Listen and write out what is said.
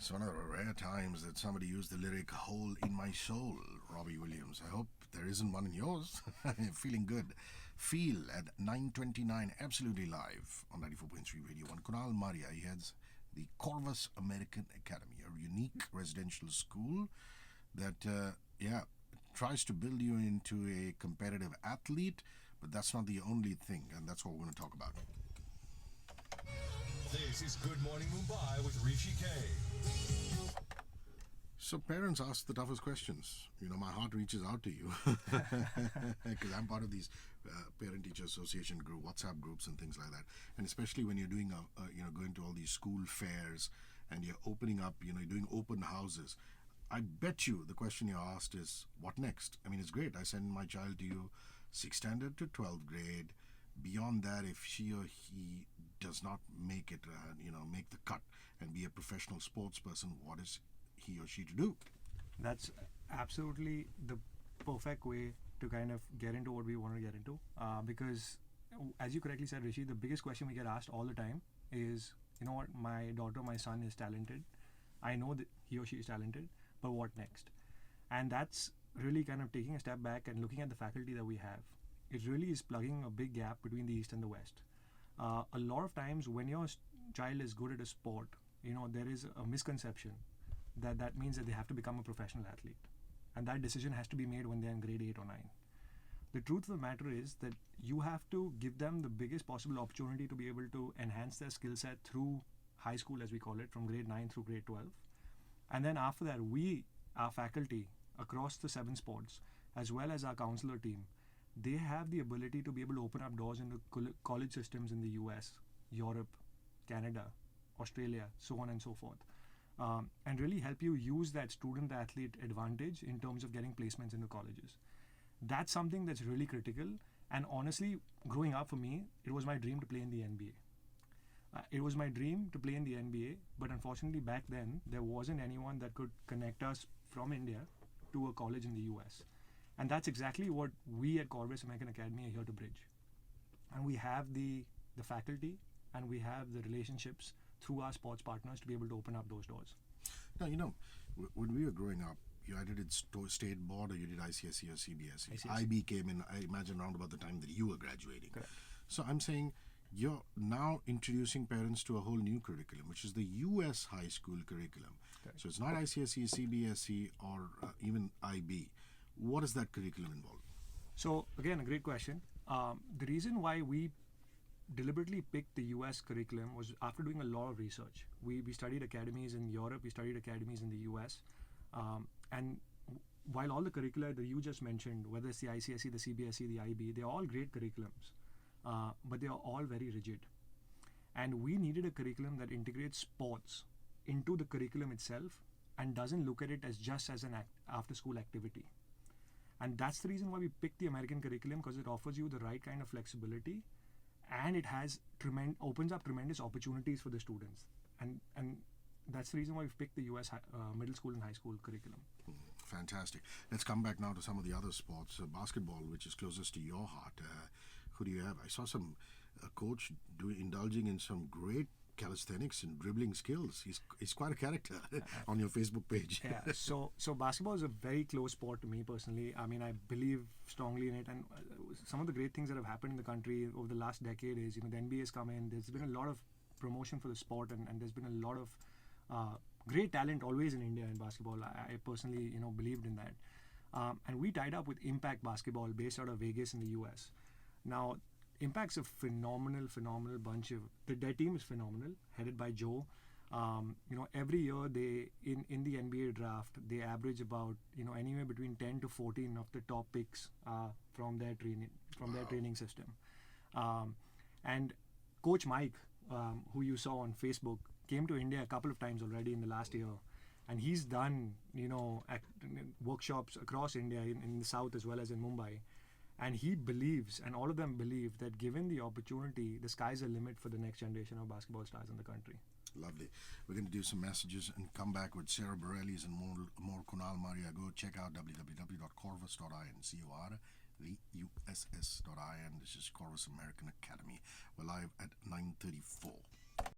It's one of the rare times that somebody used the lyric "hole in my soul," Robbie Williams. I hope there isn't one in yours. Feeling good. Feel at 9:29, absolutely live on 94.3 Radio 1. Kunal Maria, he heads the Corvuss American Academy, a unique residential school that, tries to build you into a competitive athlete, but that's not the only thing, and that's what we're going to talk about. This is Good Morning Mumbai with Hrishi K. So parents ask the toughest questions. You know, my heart reaches out to you because I'm part of these parent-teacher association group, WhatsApp groups and things like that. And especially when you're doing, going to all these school fairs and you're opening up, you're doing open houses. I bet you the question you're asked is, what next? I mean, it's great. I send my child to you 6th standard to 12th grade. Beyond that, if she or he does not make it, make the cut and be a professional sports person, what is he or she to do? That's absolutely the perfect way to kind of get into what we want to get into. Because, as you correctly said, Hrishi, the biggest question we get asked all the time is, you know what, my daughter, my son is talented. I know that he or she is talented, but what next? And that's really kind of taking a step back and looking at the faculty that we have. It really is plugging a big gap between the East and the West. A lot of times when your child is good at a sport, there is a misconception that means that they have to become a professional athlete. And that decision has to be made when they're in grade 8 or 9. The truth of the matter is that you have to give them the biggest possible opportunity to be able to enhance their skill set through high school, as we call it, from grade 9 through grade 12. And then after that, our faculty across the 7 sports, as well as our counselor team, they have the ability to be able to open up doors into college systems in the US, Europe, Canada, Australia, so on and so forth. And really help you use that student-athlete advantage in terms of getting placements into colleges. That's something that's really critical. And honestly, growing up for me, it was my dream to play in the NBA. It was my dream to play in the NBA, but unfortunately back then, there wasn't anyone that could connect us from India to a college in the US. And that's exactly what we at Corvuss American Academy are here to bridge. And we have the faculty and we have the relationships through our sports partners to be able to open up those doors. Now, when we were growing up, you either did state board or you did ICSE or CBSE. ICSE. IB came in, I imagine, around about the time that you were graduating. Correct. So I'm saying you're now introducing parents to a whole new curriculum, which is the US high school curriculum. Correct. So it's not ICSE, CBSE, or even IB. What does that curriculum involve? So again, a great question. The reason why we deliberately picked the US curriculum was after doing a lot of research. We studied academies in Europe, we studied academies in the US, and while all the curricula that you just mentioned, whether it's the ICSE, the CBSE, the IB, they're all great curriculums, but they are all very rigid. And we needed a curriculum that integrates sports into the curriculum itself and doesn't look at it as just as an after-school activity. And that's the reason why we picked the American curriculum, because it offers you the right kind of flexibility, and it has opens up tremendous opportunities for the students. And that's the reason why we've picked the US middle school and high school curriculum. Fantastic. Let's come back now to some of the other sports. Basketball, which is closest to your heart. Who do you have? I saw some coach indulging in some great calisthenics and dribbling skills. He's quite a character on your Facebook page. Yeah, so basketball is a very close sport to me personally. I mean, I believe strongly in it, and some of the great things that have happened in the country over the last decade is, the NBA has come in. There's been a lot of promotion for the sport, and there's been a lot of great talent always in India in basketball. I personally, believed in that. And we tied up with Impact Basketball based out of Vegas in the US. Now, Impact's a phenomenal bunch of... Their team is phenomenal, headed by Joe. Every year they in the NBA draft, they average about, anywhere between 10 to 14 of the top picks from their training system. And Coach Mike, who you saw on Facebook, came to India a couple of times already in the last year. And he's done, workshops across India, in the south as well as in Mumbai. And he believes, and all of them believe, that given the opportunity, the sky's the limit for the next generation of basketball stars in the country. Lovely. We're going to do some messages and come back with Sarah Bareilles and more Kunal Maria. Go check out www.corvuss.in, CORVUSS.in. This is Corvuss American Academy. We're live at 9:34.